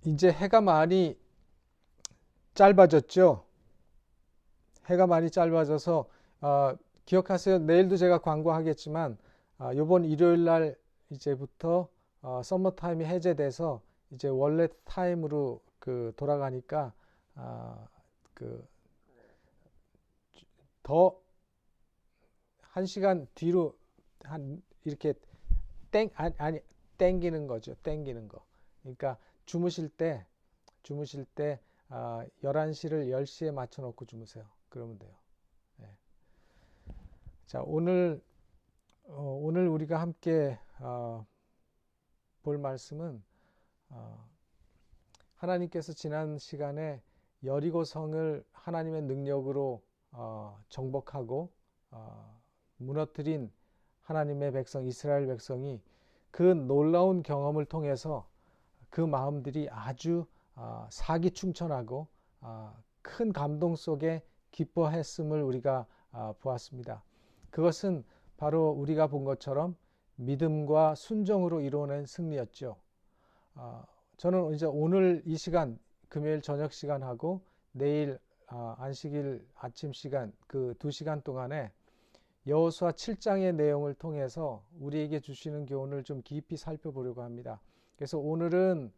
이제 해가 많이 짧아졌죠. 해가 많이 짧아져서 기억하세요. 내일도 제가 광고하겠지만 이번 일요일 날 이제부터 서머 타임이 해제돼서 이제 원래 타임으로 그 돌아가니까 그 더 한 시간 뒤로 한 이렇게 아니 땡기는 거죠. 땡기는 거. 그러니까 주무실 때 11시를 10시에 맞춰 놓고 주무세요. 그러면 돼요. 네. 자, 오늘 우리가 함께 볼 말씀은 어, 하나님께서 지난 시간에 여리고성을 하나님의 능력으로 정복하고 무너뜨린 하나님의 백성 이스라엘 백성이 그 놀라운 경험을 통해서 그 마음들이 아주 사기충천하고 큰 감동 속에 기뻐했음을 우리가 보았습니다. 그것은 바로 우리가 본 것처럼 믿음과 순종으로 이루어낸 승리였죠. 저는 이제 오늘 이 시간 금요일 저녁 시간하고 내일 안식일 아침 시간 그 2시간 동안에 여호수아 7장의 내용을 통해서 우리에게 주시는 교훈을 좀 깊이 살펴보려고 합니다. 그래서 오늘은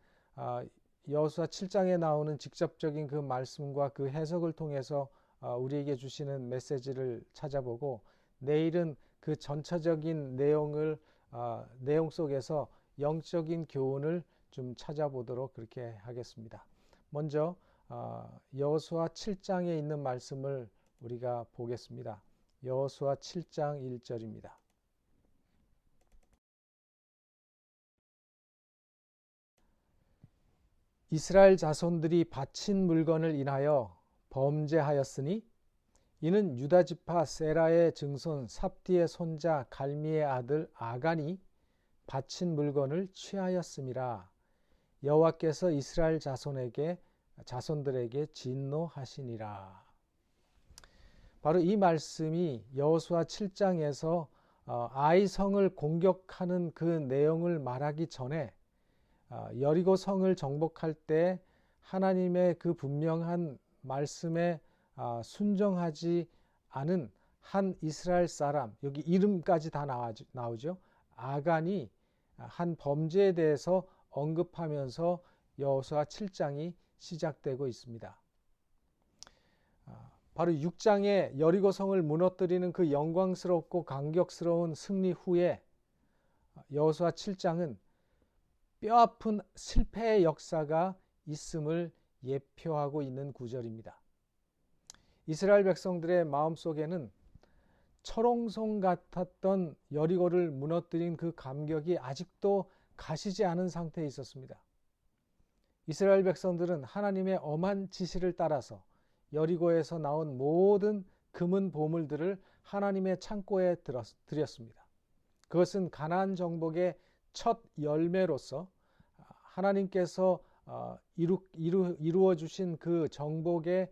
여호수아 7장에 나오는 직접적인 그 말씀과 그 해석을 통해서 우리에게 주시는 메시지를 찾아보고 내일은 그 전체적인 내용 속에서 영적인 교훈을 좀 찾아보도록 그렇게 하겠습니다. 먼저 여호수아 7장에 있는 말씀을 우리가 보겠습니다. 여호수아 7장 1절입니다. 이스라엘 자손들이 바친 물건을 인하여 범죄하였으니 이는 유다 지파 세라의 증손 삽디의 손자 갈미의 아들 아간이 바친 물건을 취하였음이라. 여호와께서 이스라엘 자손들에게 진노하시니라. 바로 이 말씀이 여호수아 7장에서 아이성을 공격하는 그 내용을 말하기 전에 여리고 성을 정복할 때 하나님의 그 분명한 말씀에 순종하지 않은 한 이스라엘 사람, 여기 이름까지 다 나오죠. 아간이 한 범죄에 대해서 언급하면서 여호수아 7장이 시작되고 있습니다. 바로 6장에 여리고 성을 무너뜨리는 그 영광스럽고 감격스러운 승리 후에 여호수아 7장은 뼈아픈 실패의 역사가 있음을 예표하고 있는 구절입니다. 이스라엘 백성들의 마음속에는 철옹성 같았던 여리고를 무너뜨린 그 감격이 아직도 가시지 않은 상태에 있었습니다. 이스라엘 백성들은 하나님의 엄한 지시를 따라서 여리고에서 나온 모든 금은 보물들을 하나님의 창고에 들였습니다. 그것은 가나안 정복의 첫 열매로서 하나님께서 이루어 주신 그 정복의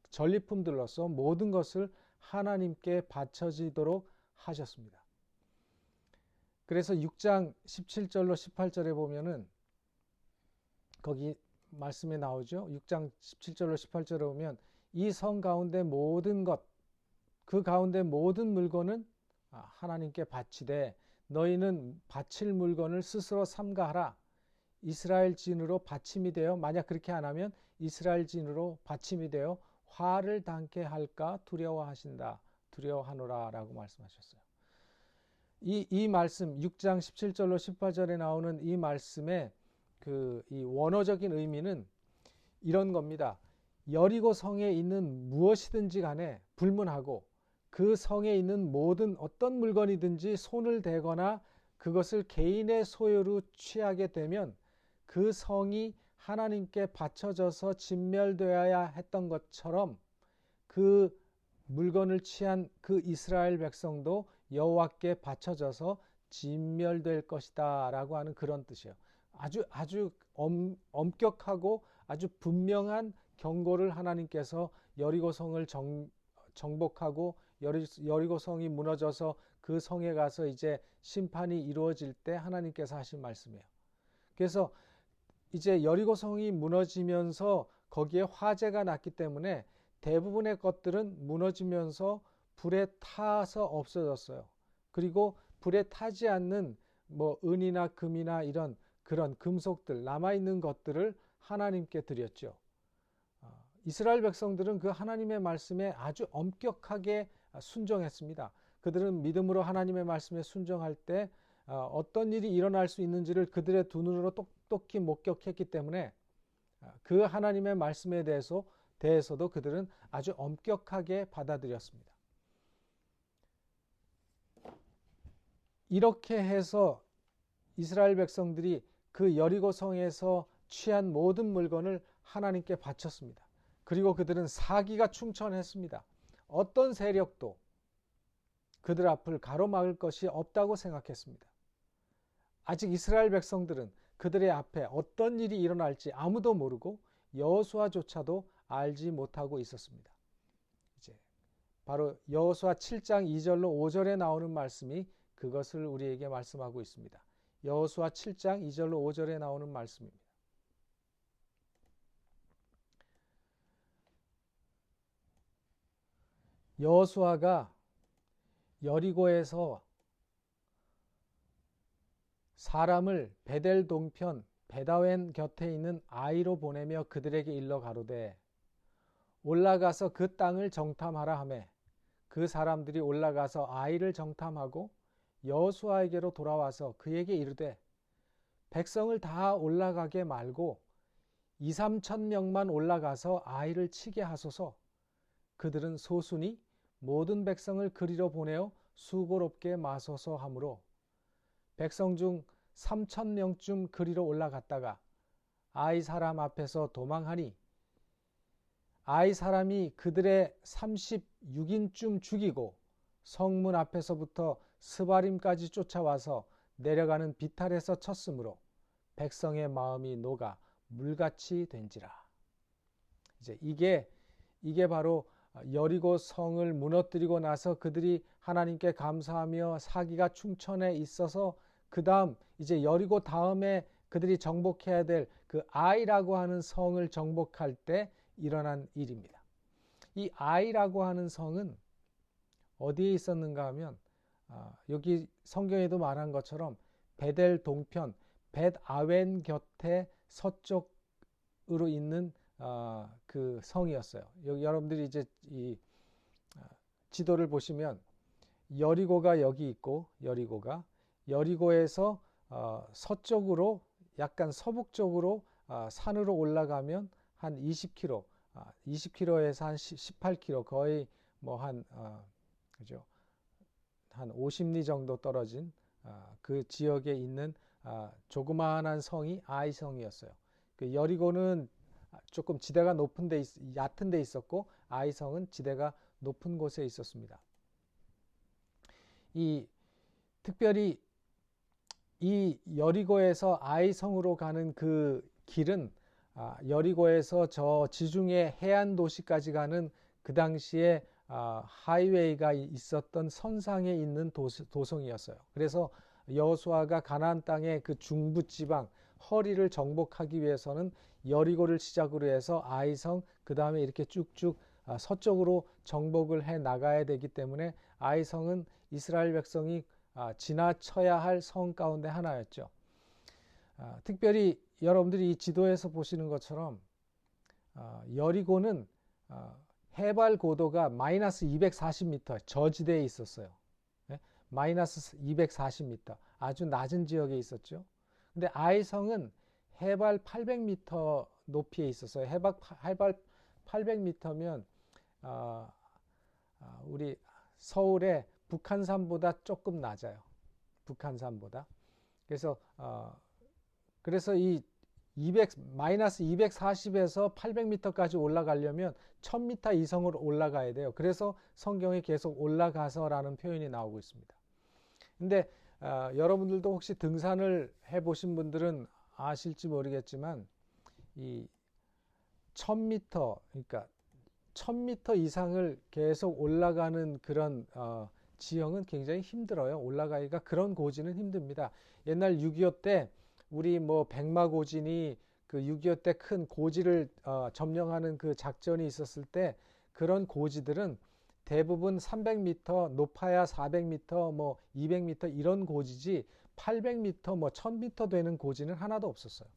전리품들로서 모든 것을 하나님께 바쳐지도록 하셨습니다. 그래서 6장 17절로 18절에 보면은 거기 말씀에 나오죠. 6장 17절로 18절에 보면 이 성 가운데 모든 것, 그 가운데 모든 물건은 하나님께 바치되 너희는 바칠 물건을 스스로 삼가하라. 이스라엘 진으로 받침이 되어 만약 그렇게 안 하면 이스라엘 진으로 받침이 되어 화를 당케 할까 두려워하노라 라고 말씀하셨어요. 이 말씀 6장 17절로 18절에 나오는 이 말씀의 이 원어적인 의미는 이런 겁니다. 여리고 성에 있는 무엇이든지 간에 불문하고 그 성에 있는 모든 어떤 물건이든지 손을 대거나 그것을 개인의 소유로 취하게 되면 그 성이 하나님께 바쳐져서 진멸되어야 했던 것처럼 그 물건을 취한 그 이스라엘 백성도 여호와께 바쳐져서 진멸될 것이다 라고 하는 그런 뜻이에요. 아주 엄격하고 아주 분명한 경고를 하나님께서 여리고성을 정복하고 여리고성이 무너져서 그 성에 가서 이제 심판이 이루어질 때 하나님께서 하신 말씀이에요. 그래서 이제 여리고성이 무너지면서 거기에 화재가 났기 때문에 대부분의 것들은 무너지면서 불에 타서 없어졌어요. 그리고 불에 타지 않는 뭐 은이나 금이나 이런 그런 금속들, 남아있는 것들을 하나님께 드렸죠. 이스라엘 백성들은 그 하나님의 말씀에 아주 엄격하게 순종했습니다. 그들은 믿음으로 하나님의 말씀에 순종할 때 어떤 일이 일어날 수 있는지를 그들의 두 눈으로 똑똑히 목격했기 때문에 그 하나님의 말씀에 대해서도 그들은 아주 엄격하게 받아들였습니다. 이렇게 해서 이스라엘 백성들이 그 여리고성에서 취한 모든 물건을 하나님께 바쳤습니다. 그리고 그들은 사기가 충천했습니다. 어떤 세력도 그들 앞을 가로막을 것이 없다고 생각했습니다. 아직 이스라엘 백성들은 그들의 앞에 어떤 일이 일어날지 아무도 모르고 여호수아조차도 알지 못하고 있었습니다. 이제 바로 여호수아 7장 2절로 5절에 나오는 말씀이 그것을 우리에게 말씀하고 있습니다. 여호수아 7장 2절로 5절에 나오는 말씀입니다. 여호수아가 여리고에서 사람을 베델 동편 베다웬 곁에 있는 아이로 보내며 그들에게 일러 가로되 올라가서 그 땅을 정탐하라 하매 그 사람들이 올라가서 아이를 정탐하고 여호수아에게로 돌아와서 그에게 이르되 백성을 다 올라가게 말고 2-3천 명만 올라가서 아이를 치게 하소서. 그들은 소순이 모든 백성을 그리로 보내어 수고롭게 마소서 하므로 백성 중 3천 명쯤 그리로 올라갔다가 아이 사람 앞에서 도망하니 아이 사람이 그들의 36인쯤 죽이고 성문 앞에서부터 스바림까지 쫓아와서 내려가는 비탈에서 쳤으므로 백성의 마음이 녹아 물같이 된지라. 이제 이게 바로 여리고 성을 무너뜨리고 나서 그들이 하나님께 감사하며 사기가 충천해 있어서 그 다음 이제 여리고 다음에 그들이 정복해야 될 그 아이라고 하는 성을 정복할 때 일어난 일입니다. 이 아이라고 하는 성은 어디에 있었는가 하면 여기 성경에도 말한 것처럼 베델 동편 벳 아웬 곁에 서쪽으로 있는 그 성이었어요. 여기 여러분들이 이제 이 지도를 보시면 여리고가 여기 있고 여리고에서 서쪽으로 약간 서북쪽으로 산으로 올라가면 한 20km, 20km에서 한 18km 거의 뭐 그죠? 한 50리 정도 떨어진 그 지역에 있는 조그마한 성이 아이성이었어요. 그 여리고는 조금 지대가 얕은 데 있었고 아이성은 지대가 높은 곳에 있었습니다. 특별히 이 여리고에서 아이성으로 가는 그 길은 여리고에서 저 지중해 해안 도시까지 가는 그 당시에 하이웨이가 있었던 선상에 있는 도성이었어요. 그래서 여호수아가 가나안 땅의 그 중부 지방 허리를 정복하기 위해서는 여리고를 시작으로 해서 아이성 그 다음에 이렇게 쭉쭉 서쪽으로 정복을 해 나가야 되기 때문에 아이성은 이스라엘 백성이 지나쳐야 할 성 가운데 하나였죠. 특별히 여러분들이 이 지도에서 보시는 것처럼 여리고는 해발 고도가 마이너스 240m 저지대에 있었어요. 마이너스 240m 아주 낮은 지역에 있었죠. 근데 아이성은 해발 800m 높이에 있었어요. 해발 800m면 우리 서울의 북한산보다 조금 낮아요. 북한산보다. 그래서 이 마이너스 240에서 800m까지 올라가려면 1000m 이상으로 올라가야 돼요. 그래서 성경에 계속 올라가서라는 표현이 나오고 있습니다. 근데 여러분들도 혹시 등산을 해보신 분들은 아실지 모르겠지만 이 1000m 그러니까 1000m 이상을 계속 올라가는 그런 지형은 굉장히 힘들어요. 올라가기가 그런 고지는 힘듭니다. 옛날 6.25 때 우리 뭐 백마고진이 그 6.25 때 큰 고지를 점령하는 그 작전이 있었을 때 그런 고지들은 대부분 300m, 높아야 400m, 뭐 200m 이런 고지지 800m, 뭐 1000m 되는 고지는 하나도 없었어요.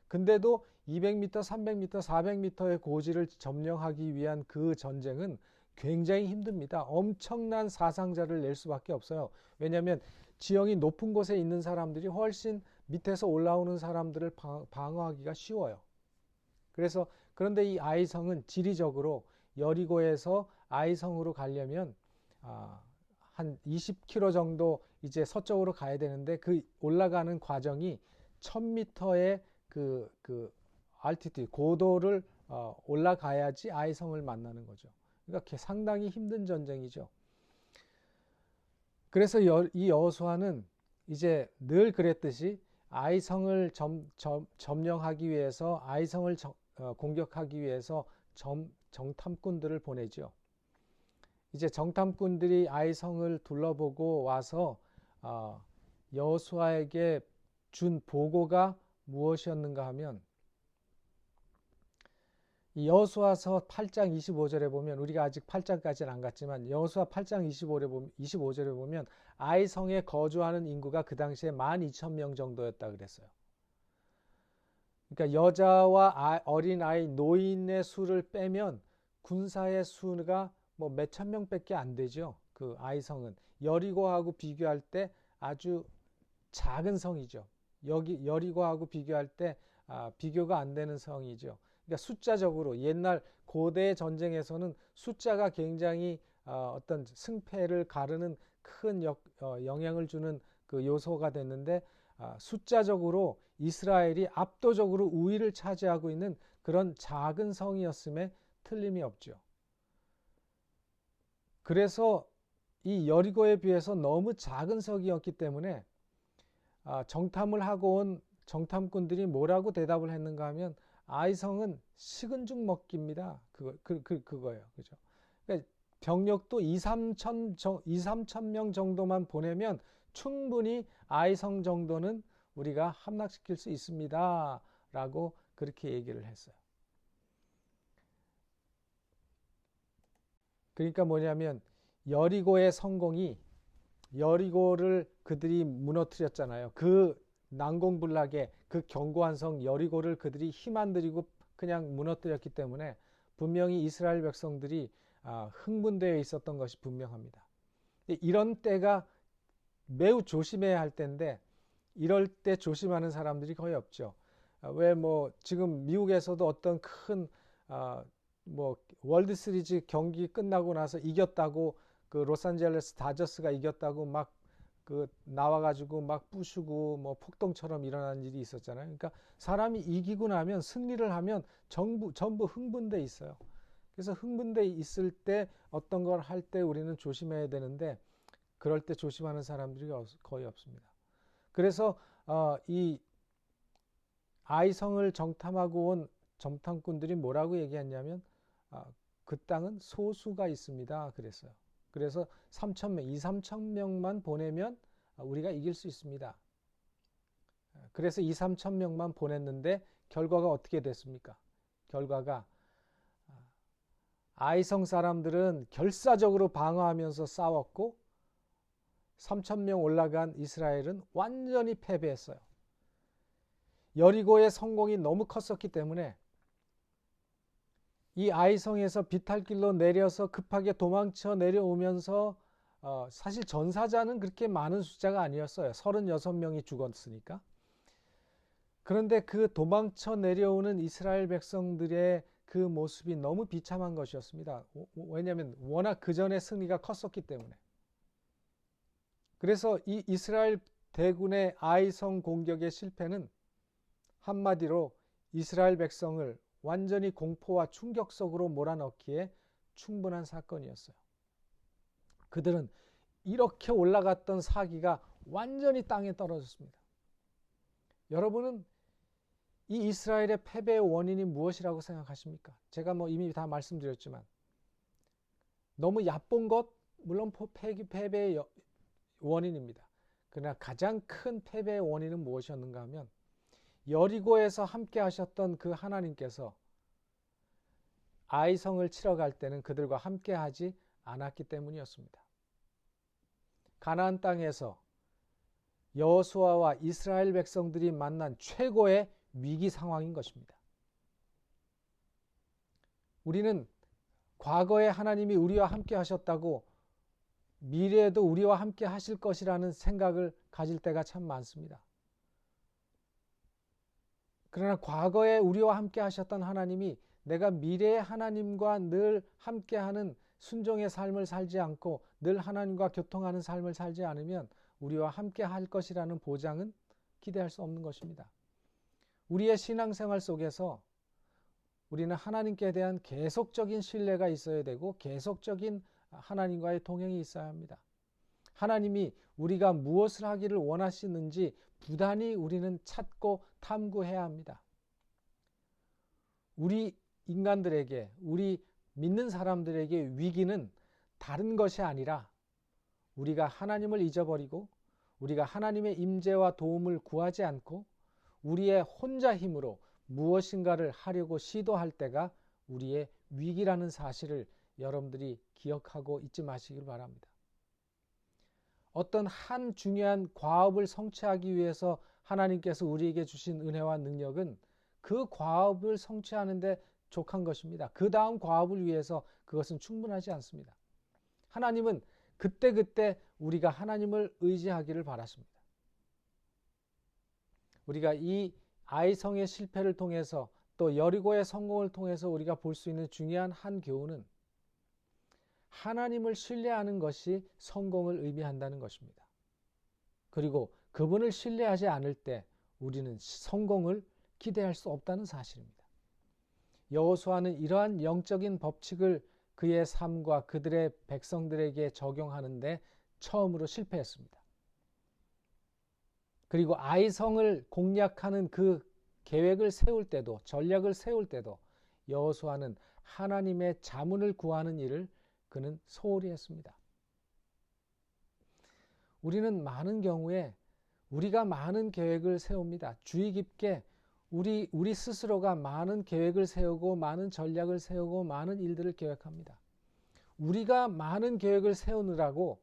근데도 200m, 300m, 400m의 고지를 점령하기 위한 그 전쟁은 굉장히 힘듭니다. 엄청난 사상자를 낼 수밖에 없어요. 왜냐하면 지형이 높은 곳에 있는 사람들이 훨씬 밑에서 올라오는 사람들을 방어하기가 쉬워요. 그래서 그런데 이 아이성은 지리적으로 여리고에서 아이성으로 가려면 한 20km 정도 이제 서쪽으로 가야 되는데 그 올라가는 과정이 1000m의 그 알티튜드 고도를 올라가야지 아이성을 만나는 거죠. 그러니까 상당히 힘든 전쟁이죠. 그래서 이 여호수아는 이제 늘 그랬듯이 아이성을 점령하기 위해서 아이성을 공격하기 위해서 정탐꾼들을 보내죠. 이제 정탐꾼들이 아이성을 둘러보고 와서 여호수아에게 준 보고가 무엇이었는가 하면 이 여호수아서 8장 25절에 보면 우리가 아직 8장까지는 안 갔지만 여호수아 8장 25절에 보면 아이성에 거주하는 인구가 그 당시에 12,000명 정도였다 그랬어요. 그러니까 여자와 어린아이, 노인의 수를 빼면 군사의 수가 뭐 몇천 명밖에 안 되죠. 그 아이성은 여리고하고 비교할 때 아주 작은 성이죠. 여리고하고 비교할 때 비교가 안 되는 성이죠. 그러니까 숫자적으로 옛날 고대 전쟁에서는 숫자가 굉장히 어떤 승패를 가르는 큰 영향을 주는 그 요소가 됐는데 숫자적으로 이스라엘이 압도적으로 우위를 차지하고 있는 그런 작은 성이었음에 틀림이 없죠. 그래서 이 여리고에 비해서 너무 작은 성이었기 때문에 정탐을 하고 온 정탐꾼들이 뭐라고 대답을 했는가 하면 아이성은 식은 죽 먹기입니다. 그거예요. 그죠? 그러니까 병력도 2-3천 명 정도만 보내면 충분히 아이성 정도는 우리가 함락시킬 수 있습니다. 라고 그렇게 얘기를 했어요. 그러니까 뭐냐면 여리고의 성공이 여리고를 그들이 무너뜨렸잖아요. 그 난공불락의 그 견고한 성 여리고를 그들이 힘 안 들이고 그냥 무너뜨렸기 때문에 분명히 이스라엘 백성들이 흥분되어 있었던 것이 분명합니다. 이런 때가 매우 조심해야 할 때인데 이럴 때 조심하는 사람들이 거의 없죠. 왜 뭐 지금 미국에서도 어떤 큰 뭐 월드 시리즈 경기 끝나고 나서 이겼다고 그 로스앤젤레스 다저스가 이겼다고 막 그 나와가지고 막 부수고 뭐 폭동처럼 일어나는 일이 있었잖아요. 그러니까 사람이 이기고 나면 승리를 하면 전부 흥분돼 있어요. 그래서 흥분돼 있을 때 어떤 걸 할 때 우리는 조심해야 되는데 그럴 때 조심하는 사람들이 거의 없습니다. 그래서 이 아이성을 정탐하고 온 정탐꾼들이 뭐라고 얘기했냐면 그 땅은 소수가 있습니다. 그랬어요. 그래서 2-3천 명만 보내면 우리가 이길 수 있습니다. 그래서 2-3천 명만 보냈는데 결과가 어떻게 됐습니까? 결과가 아이성 사람들은 결사적으로 방어하면서 싸웠고 3,000명 올라간 이스라엘은 완전히 패배했어요. 여리고의 성공이 너무 컸었기 때문에 이 아이성에서 비탈길로 내려서 급하게 도망쳐 내려오면서 사실 전사자는 그렇게 많은 숫자가 아니었어요. 36명이 죽었으니까. 그런데 그 도망쳐 내려오는 이스라엘 백성들의 그 모습이 너무 비참한 것이었습니다. 왜냐하면 워낙 그 전에 승리가 컸었기 때문에. 그래서 이 이스라엘 대군의 아이성 공격의 실패는 한마디로 이스라엘 백성을 완전히 공포와 충격 속으로 몰아넣기에 충분한 사건이었어요. 그들은 이렇게 올라갔던 사기가 완전히 땅에 떨어졌습니다. 여러분은 이 이스라엘의 패배의 원인이 무엇이라고 생각하십니까? 제가 뭐 이미 다 말씀드렸지만 너무 얕본 것 물론 패배의 원인입니다. 그러나 가장 큰 패배의 원인은 무엇이었는가 하면 여리고에서 함께 하셨던 그 하나님께서 아이성을 치러 갈 때는 그들과 함께 하지 않았기 때문이었습니다. 가나안 땅에서 여호수아와 이스라엘 백성들이 만난 최고의 위기 상황인 것입니다. 우리는 과거에 하나님이 우리와 함께 하셨다고 미래에도 우리와 함께 하실 것이라는 생각을 가질 때가 참 많습니다. 그러나 과거에 우리와 함께 하셨던 하나님이 내가 미래의 하나님과 늘 함께하는 순종의 삶을 살지 않고 늘 하나님과 교통하는 삶을 살지 않으면 우리와 함께 할 것이라는 보장은 기대할 수 없는 것입니다. 우리의 신앙생활 속에서 우리는 하나님께 대한 계속적인 신뢰가 있어야 되고 계속적인 하나님과의 동행이 있어야 합니다. 하나님이 우리가 무엇을 하기를 원하시는지 부단히 우리는 찾고 탐구해야 합니다. 우리 인간들에게, 우리 믿는 사람들에게 위기는 다른 것이 아니라 우리가 하나님을 잊어버리고 우리가 하나님의 임재와 도움을 구하지 않고 우리의 혼자 힘으로 무엇인가를 하려고 시도할 때가 우리의 위기라는 사실을 여러분들이 기억하고 잊지 마시길 바랍니다. 어떤 한 중요한 과업을 성취하기 위해서 하나님께서 우리에게 주신 은혜와 능력은 그 과업을 성취하는 데 족한 것입니다. 그 다음 과업을 위해서 그것은 충분하지 않습니다. 하나님은 그때그때 우리가 하나님을 의지하기를 바라십니다. 우리가 이 아이성의 실패를 통해서 또 여리고의 성공을 통해서 우리가 볼 수 있는 중요한 한 교훈은 하나님을 신뢰하는 것이 성공을 의미한다는 것입니다. 그리고 그분을 신뢰하지 않을 때 우리는 성공을 기대할 수 없다는 사실입니다. 여호수아는 이러한 영적인 법칙을 그의 삶과 그들의 백성들에게 적용하는데 처음으로 실패했습니다. 그리고 아이성을 공략하는 그 계획을 세울 때도 전략을 세울 때도 여호수아는 하나님의 자문을 구하는 일을 그는 소홀히 했습니다. 우리는 많은 경우에 우리가 많은 계획을 세웁니다. 주의 깊게 우리 스스로가 많은 계획을 세우고 많은 전략을 세우고 많은 일들을 계획합니다. 우리가 많은 계획을 세우느라고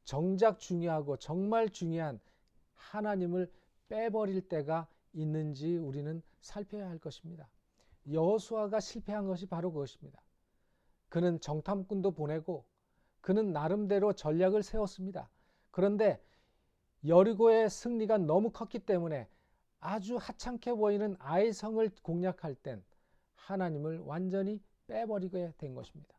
정작 중요하고 정말 중요한 하나님을 빼버릴 때가 있는지 우리는 살펴야 할 것입니다. 여호수아가 실패한 것이 바로 그것입니다. 그는 정탐꾼도 보내고 그는 나름대로 전략을 세웠습니다. 그런데 여리고의 승리가 너무 컸기 때문에 아주 하찮게 보이는 아이성을 공략할 땐 하나님을 완전히 빼버리게 된 것입니다.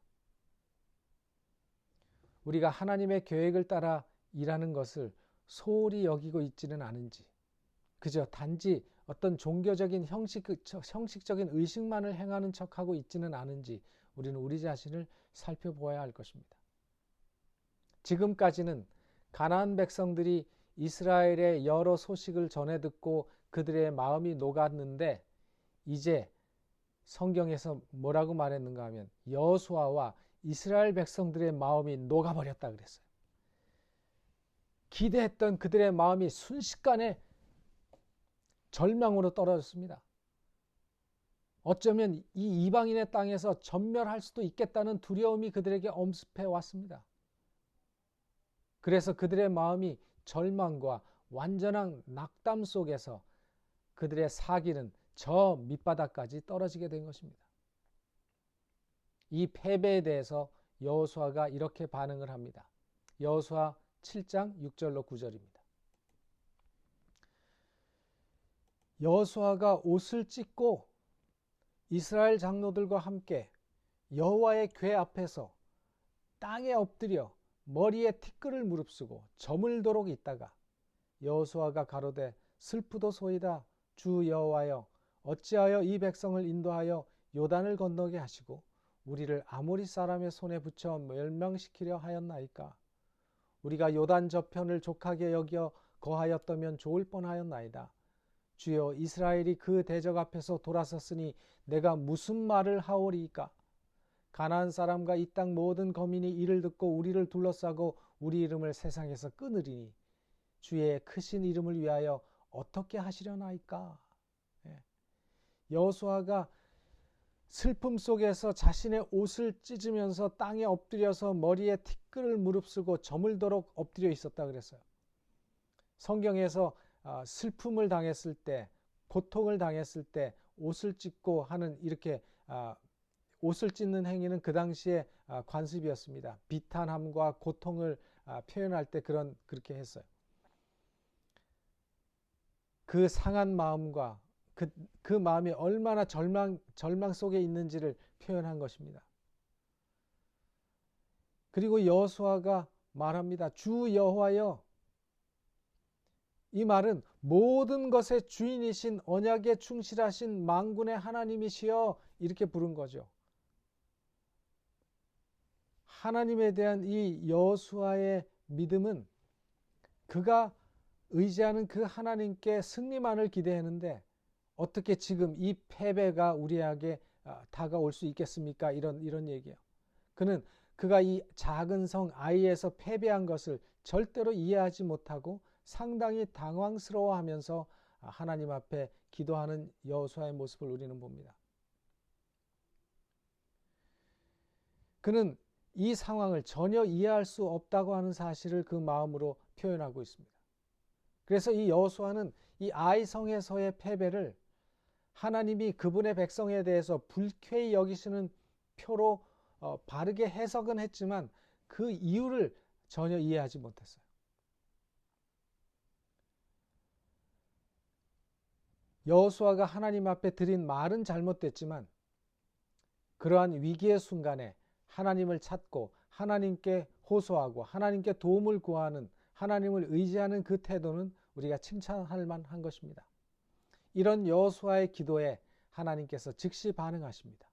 우리가 하나님의 계획을 따라 일하는 것을 소홀히 여기고 있지는 않은지, 그저 단지 어떤 종교적인 형식적인 의식만을 행하는 척하고 있지는 않은지 우리는 우리 자신을 살펴보아야 할 것입니다. 지금까지는 가나안 백성들이 이스라엘의 여러 소식을 전해 듣고 그들의 마음이 녹았는데 이제 성경에서 뭐라고 말했는가 하면 여호수아와 이스라엘 백성들의 마음이 녹아버렸다 그랬어요. 기대했던 그들의 마음이 순식간에 절망으로 떨어졌습니다. 어쩌면 이 이방인의 땅에서 전멸할 수도 있겠다는 두려움이 그들에게 엄습해 왔습니다. 그래서 그들의 마음이 절망과 완전한 낙담 속에서 그들의 사기는 저 밑바닥까지 떨어지게 된 것입니다. 이 패배에 대해서 여호수아가 이렇게 반응을 합니다. 여호수아 7장 6절로 9절입니다. 여호수아가 옷을 찢고 이스라엘 장로들과 함께 여호와의 궤 앞에서 땅에 엎드려 머리에 티끌을 무릅쓰고 저물도록 있다가 여호수아가 가로되 슬프도소이다 주 여호와여 어찌하여 이 백성을 인도하여 요단을 건너게 하시고 우리를 아모리 사람의 손에 붙여 멸망시키려 하였나이까. 우리가 요단 저편을 족하게 여겨 거하였다면 좋을 뻔하였나이다. 주여 이스라엘이 그 대적 앞에서 돌아섰으니 내가 무슨 말을 하오리이까. 가나안 사람과 이 땅 모든 거민이 이를 듣고 우리를 둘러싸고 우리 이름을 세상에서 끊으리니 주의 크신 이름을 위하여 어떻게 하시려나이까. 여호수아가 슬픔 속에서 자신의 옷을 찢으면서 땅에 엎드려서 머리에 티끌을 무릅쓰고 저물도록 엎드려 있었다 그랬어요. 성경에서 슬픔을 당했을 때, 고통을 당했을 때 옷을 찢고 하는 이렇게 옷을 찢는 행위는 그 당시에 관습이었습니다. 비탄함과 고통을 표현할 때 그렇게 했어요. 그 상한 마음과 그 마음이 얼마나 절망 속에 있는지를 표현한 것입니다. 그리고 여호수아가 말합니다. 주 여호와여, 이 말은 모든 것의 주인이신 언약에 충실하신 만군의 하나님이시여, 이렇게 부른 거죠. 하나님에 대한 이 여호수아의 믿음은 그가 의지하는 그 하나님께 승리만을 기대했는데 어떻게 지금 이 패배가 우리에게 다가올 수 있겠습니까? 이런 얘기예요. 그가 이 작은 성 아이에서 패배한 것을 절대로 이해하지 못하고 상당히 당황스러워하면서 하나님 앞에 기도하는 여호수아의 모습을 우리는 봅니다. 그는 이 상황을 전혀 이해할 수 없다고 하는 사실을 그 마음으로 표현하고 있습니다. 그래서 이 여호수아는 이 아이 성에서의 패배를 하나님이 그분의 백성에 대해서 불쾌히 여기시는 표로 바르게 해석은 했지만 그 이유를 전혀 이해하지 못했어요. 여호수아가 하나님 앞에 드린 말은 잘못됐지만 그러한 위기의 순간에 하나님을 찾고 하나님께 호소하고 하나님께 도움을 구하는, 하나님을 의지하는 그 태도는 우리가 칭찬할 만한 것입니다. 이런 여호수아의 기도에 하나님께서 즉시 반응하십니다.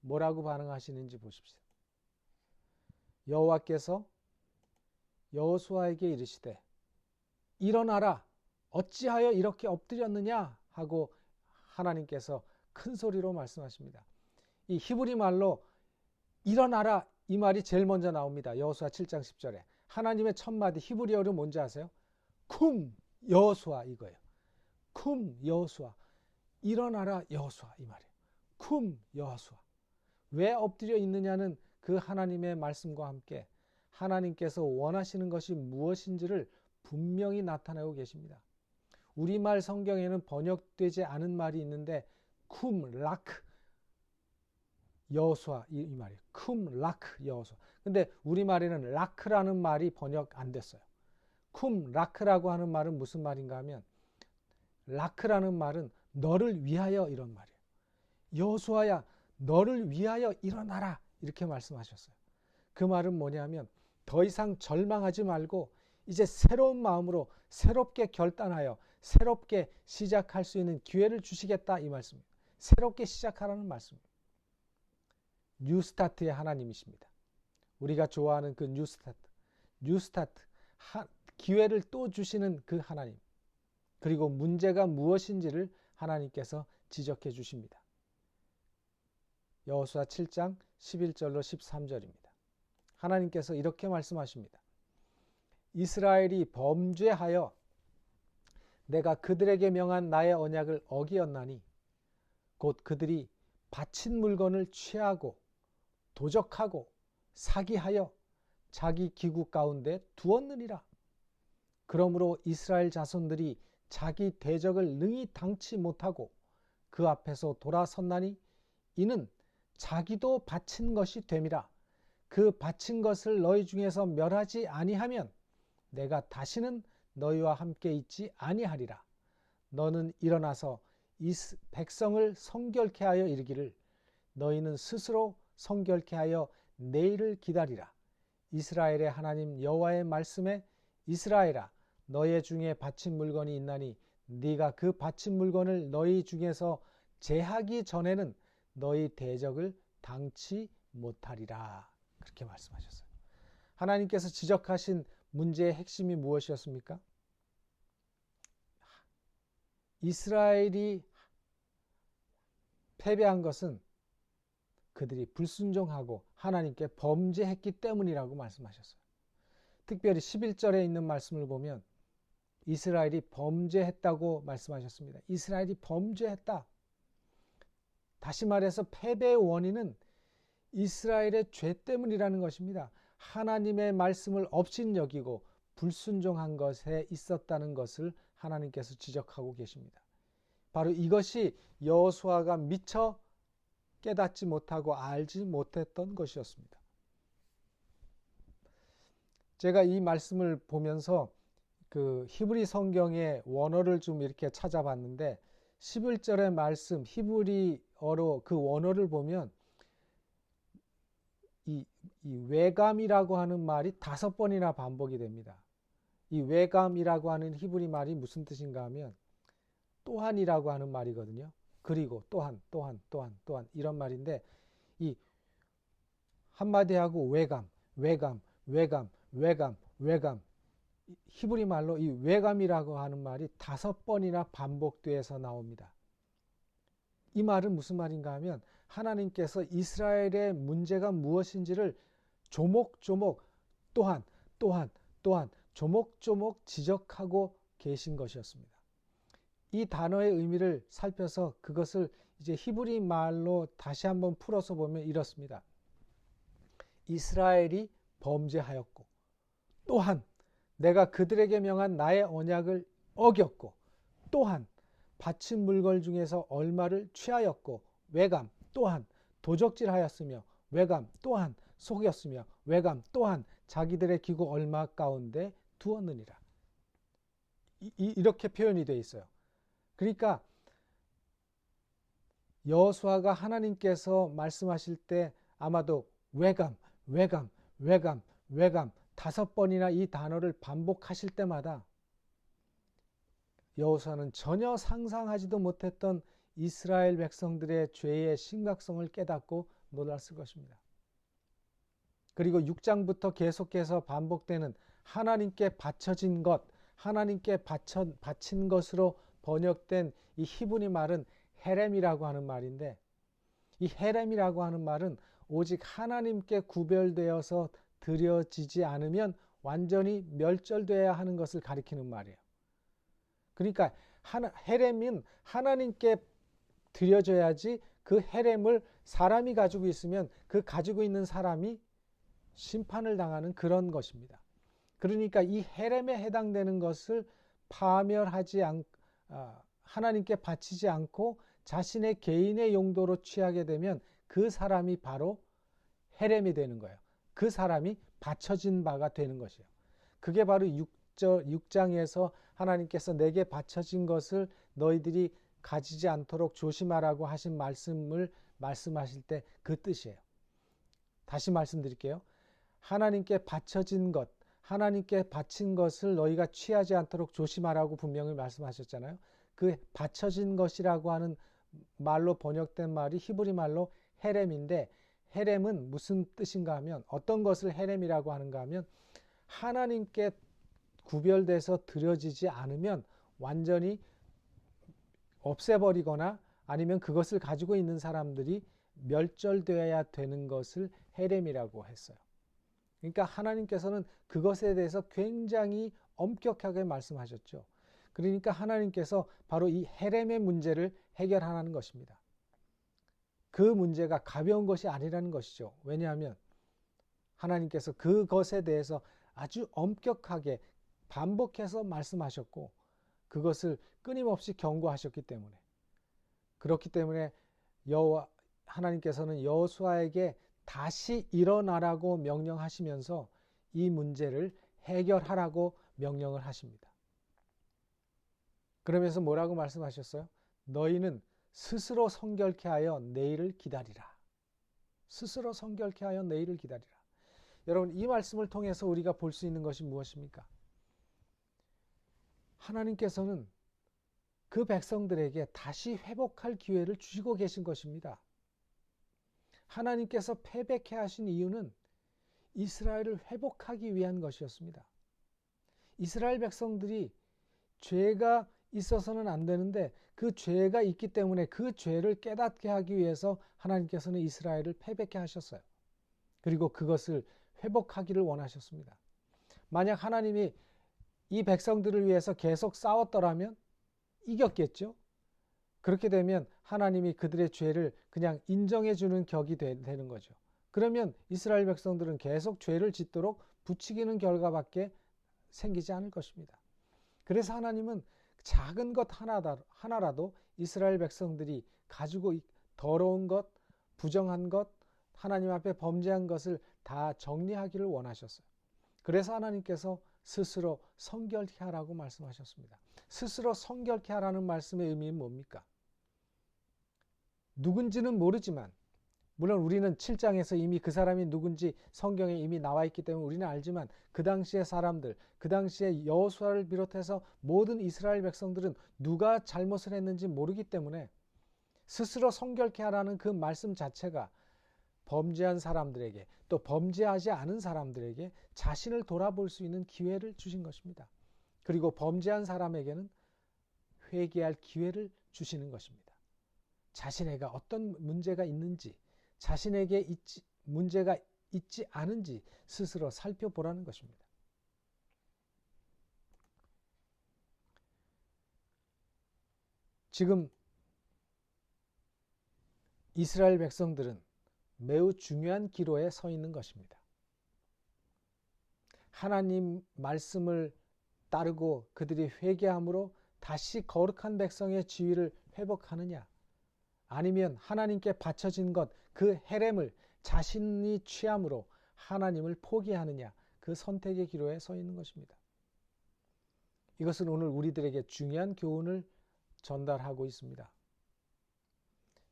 뭐라고 반응하시는지 보십시오. 여호와께서 여호수아에게 이르시되 일어나라, 어찌하여 이렇게 엎드렸느냐 하고 하나님께서 큰 소리로 말씀하십니다. 이 히브리 말로 일어나라, 이 말이 제일 먼저 나옵니다. 여호수아 7장 10절에 하나님의 첫 마디 히브리어로 뭔지 아세요? 쿰 여호수아, 이거예요. 쿰 여호수아, 일어나라 여호수아, 이 말이에요. 쿰 여호수아. 왜 엎드려 있느냐는 그 하나님의 말씀과 함께 하나님께서 원하시는 것이 무엇인지를 분명히 나타내고 계십니다. 우리말 성경에는 번역되지 않은 말이 있는데 쿰 라크 여호수아, 이 말이에요. 쿰 라크 여호수아. 근데 우리말에는 라크라는 말이 번역 안 됐어요. 쿰 라크라고 하는 말은 무슨 말인가 하면, 라크라는 말은 너를 위하여, 이런 말이에요. 여호수아야, 너를 위하여 일어나라, 이렇게 말씀하셨어요. 그 말은 뭐냐면 더 이상 절망하지 말고 이제 새로운 마음으로 새롭게 결단하여 새롭게 시작할 수 있는 기회를 주시겠다, 이 말씀입니다. 새롭게 시작하라는 말씀입니다. 뉴스타트의 하나님이십니다. 우리가 좋아하는 그 뉴스타트, 기회를 또 주시는 그 하나님, 그리고 문제가 무엇인지를 하나님께서 지적해 주십니다. 여호수아 7장 11절로 13절입니다. 하나님께서 이렇게 말씀하십니다. 이스라엘이 범죄하여 내가 그들에게 명한 나의 언약을 어기었나니 곧 그들이 바친 물건을 취하고 도적하고 사기하여 자기 기구 가운데 두었느니라. 그러므로 이스라엘 자손들이 자기 대적을 능히 당치 못하고 그 앞에서 돌아섰나니 이는 자기도 바친 것이 됨이라. 그 바친 것을 너희 중에서 멸하지 아니하면 내가 다시는 너희와 함께 있지 아니하리라. 너는 일어나서 이 백성을 성결케 하여 이르기를 너희는 스스로 성결케 하여 내일을 기다리라. 이스라엘의 하나님 여호와의 말씀에 이스라엘아, 너희 중에 바친 물건이 있나니 네가 그 바친 물건을 너희 중에서 제하기 전에는 너희 대적을 당치 못하리라. 그렇게 말씀하셨어요. 하나님께서 지적하신 문제의 핵심이 무엇이었습니까? 이스라엘이 패배한 것은 그들이 불순종하고 하나님께 범죄했기 때문이라고 말씀하셨어요. 특별히 11절에 있는 말씀을 보면 이스라엘이 범죄했다고 말씀하셨습니다. 이스라엘이 범죄했다. 다시 말해서 패배의 원인은 이스라엘의 죄 때문이라는 것입니다. 하나님의 말씀을 업신여기고 불순종한 것에 있었다는 것을 하나님께서 지적하고 계십니다. 바로 이것이 여호수아가 미처 깨닫지 못하고 알지 못했던 것이었습니다. 제가 이 말씀을 보면서 그 히브리 성경의 원어를 좀 이렇게 찾아봤는데 11절의 말씀 히브리어로 그 원어를 보면 이 외감이라고 하는 말이 5번이나 반복이 됩니다. 이 외감이라고 하는 히브리 말이 무슨 뜻인가 하면 또한이라고 하는 말이거든요. 그리고 또한 이런 말인데 이 한마디 하고 외감 히브리 말로 이 외감이라고 하는 말이 5번이나 반복돼서 나옵니다. 이 말은 무슨 말인가 하면 하나님께서 이스라엘의 문제가 무엇인지를 조목조목 또한 조목조목 지적하고 계신 것이었습니다. 이 단어의 의미를 살펴서 그것을 이제 히브리 말로 다시 한번 풀어서 보면 이렇습니다. 이스라엘이 범죄하였고 또한 내가 그들에게 명한 나의 언약을 어겼고 또한 바친 물건 중에서 얼마를 취하였고 외감 또한 도적질하였으며 외감 또한 속였으며 외감 또한 자기들의 기구 얼마 가운데 두었느니라. 이렇게 표현이 되어 있어요. 그러니까 여호수아가 하나님께서 말씀하실 때 아마도 외감 5번이나 이 단어를 반복하실 때마다 여호수아는 전혀 상상하지도 못했던 이스라엘 백성들의 죄의 심각성을 깨닫고 놀랐을 것입니다. 그리고 6장부터 계속해서 반복되는 하나님께 바쳐진 것, 하나님께 바친 것으로 번역된 이 히브리 말은 헤렘이라고 하는 말인데 이 헤렘이라고 하는 말은 오직 하나님께 구별되어서 드려지지 않으면 완전히 멸절되어야 하는 것을 가리키는 말이에요. 그러니까 헤렘은 하나님께 드려져야지 그 헤렘을 사람이 가지고 있으면 그 가지고 있는 사람이 심판을 당하는 그런 것입니다. 그러니까 이 헤렘에 해당되는 것을 파멸하지 하나님께 바치지 않고 자신의 개인의 용도로 취하게 되면 그 사람이 바로 헤렘이 되는 거예요. 그 사람이 바쳐진 바가 되는 것이에요. 그게 바로 6장에서 하나님께서 내게 바쳐진 것을 너희들이 가지지 않도록 조심하라고 하신 말씀을 말씀하실 때 그 뜻이에요. 다시 말씀드릴게요. 하나님께 바쳐진 것, 하나님께 바친 것을 너희가 취하지 않도록 조심하라고 분명히 말씀하셨잖아요. 그 바쳐진 것이라고 하는 말로 번역된 말이 히브리 말로 헤렘인데 헤렘은 무슨 뜻인가 하면 어떤 것을 헤렘이라고 하는가 하면 하나님께 구별돼서 드려지지 않으면 완전히 없애버리거나 아니면 그것을 가지고 있는 사람들이 멸절되어야 되는 것을 헤렘이라고 했어요. 그러니까 하나님께서는 그것에 대해서 굉장히 엄격하게 말씀하셨죠. 그러니까 하나님께서 바로 이 헤렘의 문제를 해결하라는 것입니다. 그 문제가 가벼운 것이 아니라는 것이죠. 왜냐하면 하나님께서 그것에 대해서 아주 엄격하게 반복해서 말씀하셨고 그것을 끊임없이 경고하셨기 때문에 그렇기 때문에 하나님께서는 여호수아에게 다시 일어나라고 명령하시면서 이 문제를 해결하라고 명령을 하십니다. 그러면서 뭐라고 말씀하셨어요? 너희는 스스로 성결케 하여 내일을 기다리라. 스스로 성결케 하여 내일을 기다리라. 여러분 이 말씀을 통해서 우리가 볼 수 있는 것이 무엇입니까? 하나님께서는 그 백성들에게 다시 회복할 기회를 주시고 계신 것입니다. 하나님께서 패배케 하신 이유는 이스라엘을 회복하기 위한 것이었습니다. 이스라엘 백성들이 죄가 있어서는 안 되는데 그 죄가 있기 때문에 그 죄를 깨닫게 하기 위해서 하나님께서는 이스라엘을 패배케 하셨어요. 그리고 그것을 회복하기를 원하셨습니다. 만약 하나님이 이 백성들을 위해서 계속 싸웠더라면 이겼겠죠. 그렇게 되면 하나님이 그들의 죄를 그냥 인정해 주는 격이 되는 거죠. 그러면 이스라엘 백성들은 계속 죄를 짓도록 부추기는 결과밖에 생기지 않을 것입니다. 그래서 하나님은 작은 것 하나라도 이스라엘 백성들이 가지고 더러운 것, 부정한 것, 하나님 앞에 범죄한 것을 다 정리하기를 원하셨어요. 그래서 하나님께서 스스로 성결케 하라고 말씀하셨습니다. 스스로 성결케 하라는 말씀의 의미는 뭡니까? 누군지는 모르지만, 물론 우리는 7장에서 이미 그 사람이 누군지 성경에 이미 나와 있기 때문에 우리는 알지만, 그 당시의 사람들, 그 당시에 여호수아를 비롯해서 모든 이스라엘 백성들은 누가 잘못을 했는지 모르기 때문에 스스로 성결케 하라는 그 말씀 자체가 범죄한 사람들에게, 또 범죄하지 않은 사람들에게 자신을 돌아볼 수 있는 기회를 주신 것입니다. 그리고 범죄한 사람에게는 회개할 기회를 주시는 것입니다. 자신에게 어떤 문제가 있는지, 자신에게 문제가 있지 않은지 스스로 살펴보라는 것입니다. 지금 이스라엘 백성들은 매우 중요한 기로에 서 있는 것입니다. 하나님 말씀을 따르고 그들이 회개함으로 다시 거룩한 백성의 지위를 회복하느냐, 아니면 하나님께 바쳐진 것, 그 헤렘을 자신이 취함으로 하나님을 포기하느냐, 그 선택의 기로에 서 있는 것입니다. 이것은 오늘 우리들에게 중요한 교훈을 전달하고 있습니다.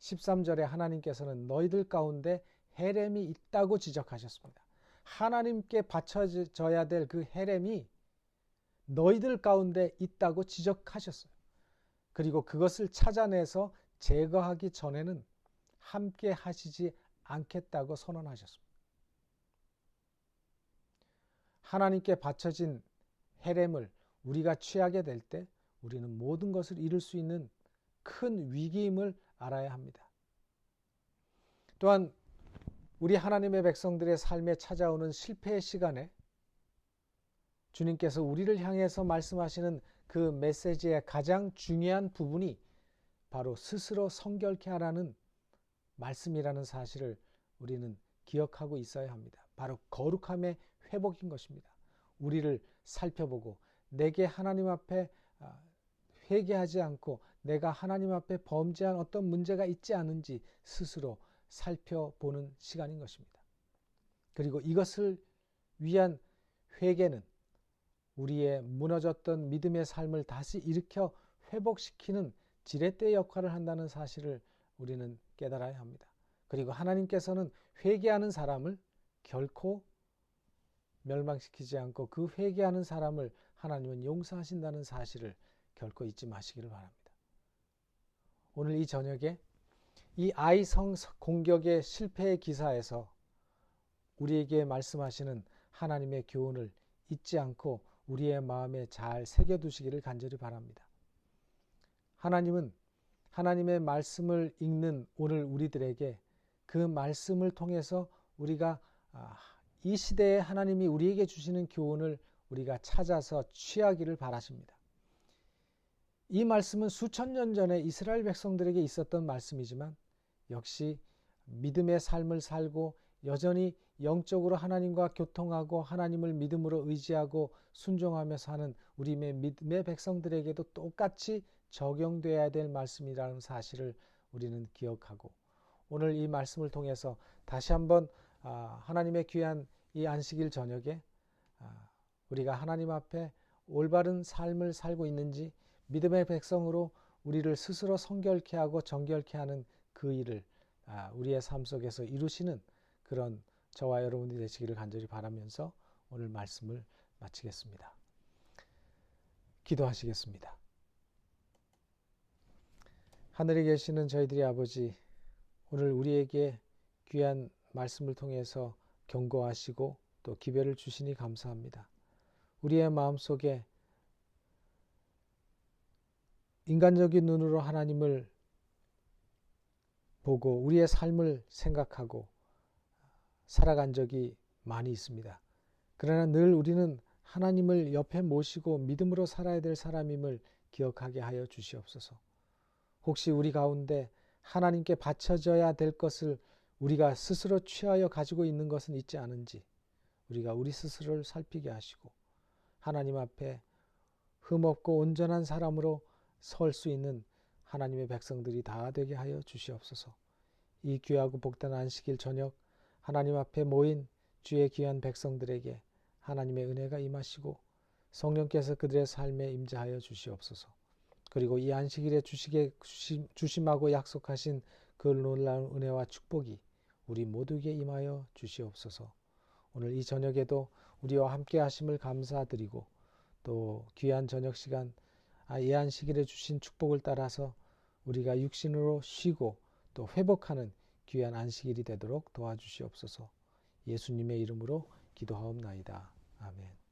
13절에 하나님께서는 너희들 가운데 헤렘이 있다고 지적하셨습니다. 하나님께 바쳐져야 될 그 헤렘이 너희들 가운데 있다고 지적하셨어요. 그리고 그것을 찾아내서 제거하기 전에는 함께 하시지 않겠다고 선언하셨습니다. 하나님께 바쳐진 헤렘을 우리가 취하게 될 때 우리는 모든 것을 잃을 수 있는 큰 위기임을 알아야 합니다. 또한 우리 하나님의 백성들의 삶에 찾아오는 실패의 시간에 주님께서 우리를 향해서 말씀하시는 그 메시지의 가장 중요한 부분이 바로 스스로 성결케 하라는 말씀이라는 사실을 우리는 기억하고 있어야 합니다. 바로 거룩함의 회복인 것입니다. 우리를 살펴보고 내게 하나님 앞에 회개하지 않고 내가 하나님 앞에 범죄한 어떤 문제가 있지 않은지 스스로 살펴보는 시간인 것입니다. 그리고 이것을 위한 회개는 우리의 무너졌던 믿음의 삶을 다시 일으켜 회복시키는 지렛대 역할을 한다는 사실을 우리는 깨달아야 합니다. 그리고 하나님께서는 회개하는 사람을 결코 멸망시키지 않고 그 회개하는 사람을 하나님은 용서하신다는 사실을 결코 잊지 마시기를 바랍니다. 오늘 이 저녁에 이 아이성 공격의 실패의 기사에서 우리에게 말씀하시는 하나님의 교훈을 잊지 않고 우리의 마음에 잘 새겨두시기를 간절히 바랍니다. 하나님은 하나님의 말씀을 읽는 오늘 우리들에게 그 말씀을 통해서 우리가 이 시대에 하나님이 우리에게 주시는 교훈을 우리가 찾아서 취하기를 바라십니다. 이 말씀은 수천 년 전에 이스라엘 백성들에게 있었던 말씀이지만 역시 믿음의 삶을 살고 여전히 영적으로 하나님과 교통하고 하나님을 믿음으로 의지하고 순종하며 사는 우리의 믿음의 백성들에게도 똑같이 적용되어야 될 말씀이라는 사실을 우리는 기억하고 오늘 이 말씀을 통해서 다시 한번 하나님의 귀한 이 안식일 저녁에 우리가 하나님 앞에 올바른 삶을 살고 있는지 믿음의 백성으로 우리를 스스로 성결케 하고 정결케 하는 그 일을 우리의 삶 속에서 이루시는 그런 저와 여러분이 되시기를 간절히 바라면서 오늘 말씀을 마치겠습니다. 기도하시겠습니다. 하늘에 계시는 저희들의 아버지, 오늘 우리에게 귀한 말씀을 통해서 경고하시고 또 기별을 주시니 감사합니다. 우리의 마음속에 인간적인 눈으로 하나님을 보고 우리의 삶을 생각하고 살아간 적이 많이 있습니다. 그러나 늘 우리는 하나님을 옆에 모시고 믿음으로 살아야 될 사람임을 기억하게 하여 주시옵소서. 혹시 우리 가운데 하나님께 바쳐져야 될 것을 우리가 스스로 취하여 가지고 있는 것은 있지 않은지 우리가 우리 스스로를 살피게 하시고 하나님 앞에 흠없고 온전한 사람으로 설 수 있는 하나님의 백성들이 다 되게 하여 주시옵소서. 이 귀하고 복된 안식일 저녁 하나님 앞에 모인 주의 귀한 백성들에게 하나님의 은혜가 임하시고 성령께서 그들의 삶에 임재하여 주시옵소서. 그리고 이 안식일에 주심하고 약속하신 그 놀라운 은혜와 축복이 우리 모두에게 임하여 주시옵소서. 오늘 이 저녁에도 우리와 함께 하심을 감사드리고 또 귀한 저녁 시간 이 안식일에 주신 축복을 따라서 우리가 육신으로 쉬고 또 회복하는 귀한 안식일이 되도록 도와주시옵소서. 예수님의 이름으로 기도하옵나이다. 아멘.